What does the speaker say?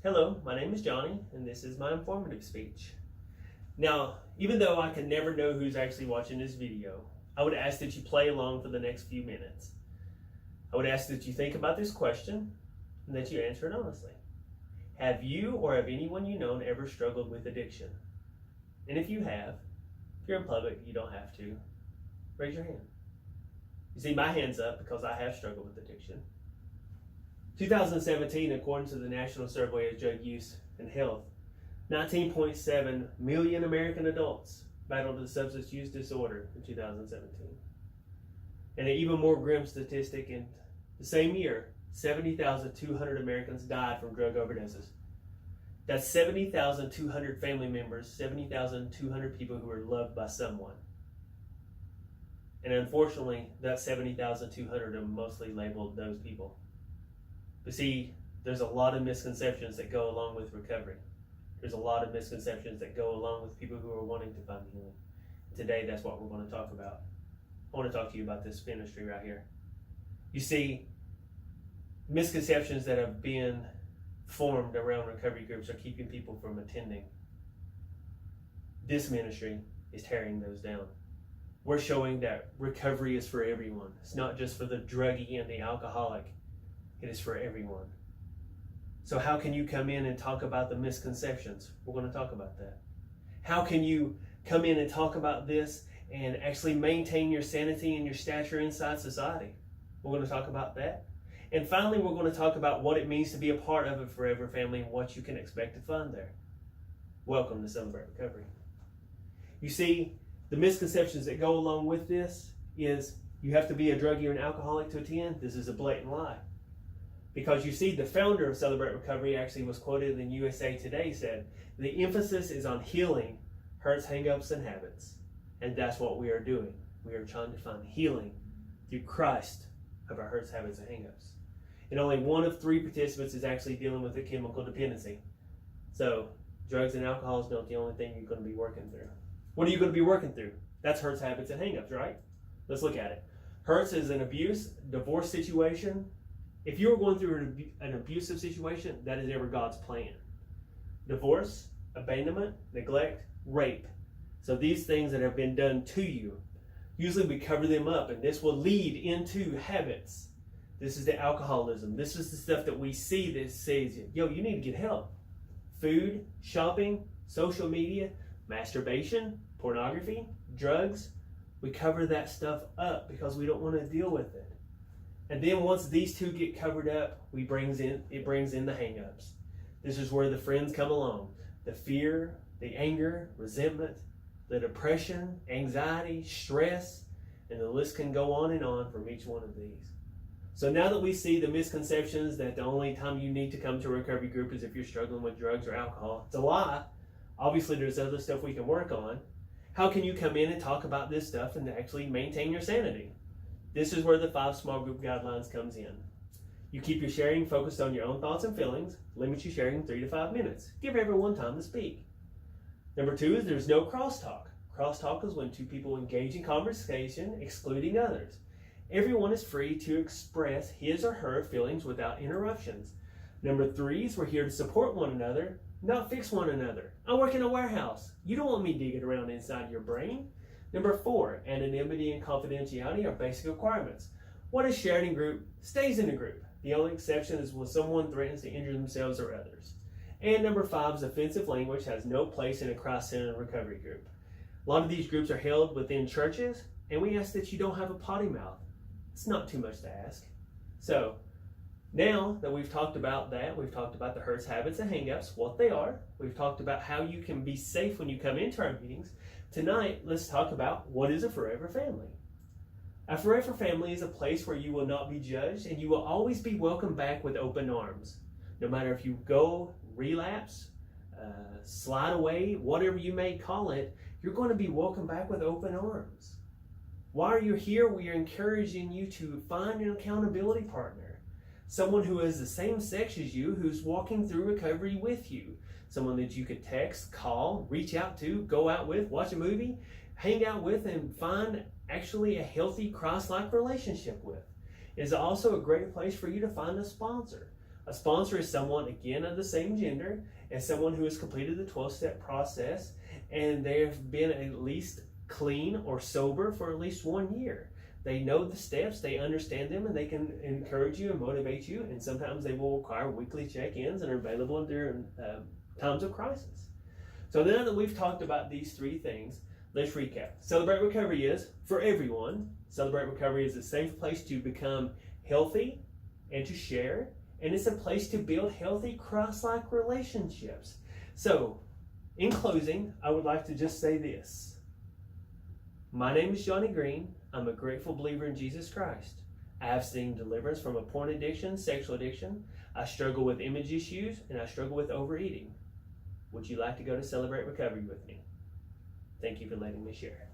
Hello, my name is Johnny, and this is my informative speech. Now, even though I can never know who's actually watching this video, I would ask that you play along for the next few minutes. I would ask that you think about this question and that you answer it honestly. Have you or have anyone you know ever struggled with addiction? And if you have, if you're in public, you don't have to, raise your hand. You see, my hand's up because I have struggled with addiction. 2017, according to the National Survey of Drug Use and Health, 19.7 million American adults battled a substance use disorder in 2017. And an even more grim statistic, in the same year, 70,200 Americans died from drug overdoses. That's 70,200 family members, 70,200 people who were loved by someone. And unfortunately, that 70,200 are mostly labeled those people. But see, there's a lot of misconceptions that go along with recovery. There's a lot of misconceptions that go along with people who are wanting to find healing. Today, that's what we're going to talk about. I want to talk to you about this ministry right here. You see, misconceptions that have been formed around recovery groups are keeping people from attending. This ministry is tearing those down. We're showing that recovery is for everyone. It's not just for the druggie and the alcoholic. It is for everyone. So how can you come in and talk about the misconceptions? We're going to talk about that. How can you come in and talk about this and actually maintain your sanity and your stature inside society? We're going to talk about that. And finally, we're going to talk about what it means to be a part of a Forever family and what you can expect to find there. Welcome to Celebrate Recovery. You see, the misconceptions that go along with this is you have to be a druggie or an alcoholic to attend. This is a blatant lie. Because you see, the founder of Celebrate Recovery actually was quoted in USA Today, said, the emphasis is on healing hurts, hangups, and habits. And that's what we are doing. We are trying to find healing through Christ of our hurts, habits, and hangups. And only one of 3 participants is actually dealing with a chemical dependency. So drugs and alcohol is not the only thing you're going to be working through. What are you going to be working through? That's hurts, habits, and hangups, right? Let's look at it. Hurts is an abuse, divorce situation. If you're going through an abusive situation, that is never God's plan. Divorce, abandonment, neglect, rape. So these things that have been done to you, usually we cover them up, and this will lead into habits. This is the alcoholism. This is the stuff that we see that says, yo, you need to get help. Food, shopping, social media, masturbation, pornography, drugs. We cover that stuff up because we don't want to deal with it. And then once these 2 get covered up, it brings in the hang-ups. This is where the friends come along. The fear, the anger, resentment, the depression, anxiety, stress, and the list can go on and on from each one of these. So now that we see the misconceptions that the only time you need to come to a recovery group is if you're struggling with drugs or alcohol, it's a lie. Obviously, there's other stuff we can work on. How can you come in and talk about this stuff and actually maintain your sanity? This is where the 5 small group guidelines comes in. You keep your sharing focused on your own thoughts and feelings. Limit your sharing 3 to 5 minutes. Give everyone time to speak. Number 2 is there's no crosstalk. Crosstalk is when 2 people engage in conversation, excluding others. Everyone is free to express his or her feelings without interruptions. Number 3 is we're here to support one another, not fix one another. I work in a warehouse. You don't want me digging around inside your brain. Number 4, anonymity and confidentiality are basic requirements. What is shared in group stays in the group. The only exception is when someone threatens to injure themselves or others. And number 5 is offensive language has no place in a Christ-centered recovery group. A lot of these groups are held within churches, and we ask that you don't have a potty mouth. It's not too much to ask. So, now that we've talked about that, we've talked about the hurts, habits, and hang-ups, what they are. We've talked about how you can be safe when you come into our meetings. Tonight, let's talk about what is a Forever family. A Forever family is a place where you will not be judged and you will always be welcomed back with open arms. No matter if you go, relapse, slide away, whatever you may call it, you're going to be welcomed back with open arms. While you're here, we are encouraging you to find an accountability partner. Someone who is the same sex as you, who's walking through recovery with you. Someone that you could text, call, reach out to, go out with, watch a movie, hang out with, and find actually a healthy Christ-like relationship with. It is also a great place for you to find a sponsor. A sponsor is someone, again, of the same gender, and someone who has completed the 12-step process, and they have been at least clean or sober for at least 1 year. They know the steps, they understand them, and they can encourage you and motivate you, and sometimes they will require weekly check-ins and are available during times of crisis. So now that we've talked about these three things, let's recap. Celebrate Recovery is for everyone. Celebrate Recovery is a safe place to become healthy and to share, and it's a place to build healthy Christ-like relationships. So, in closing, I would like to just say this. My name is Johnny Green. I'm a grateful believer in Jesus Christ. I have seen deliverance from a porn addiction, sexual addiction. I struggle with image issues, and I struggle with overeating. Would you like to go to Celebrate Recovery with me? Thank you for letting me share.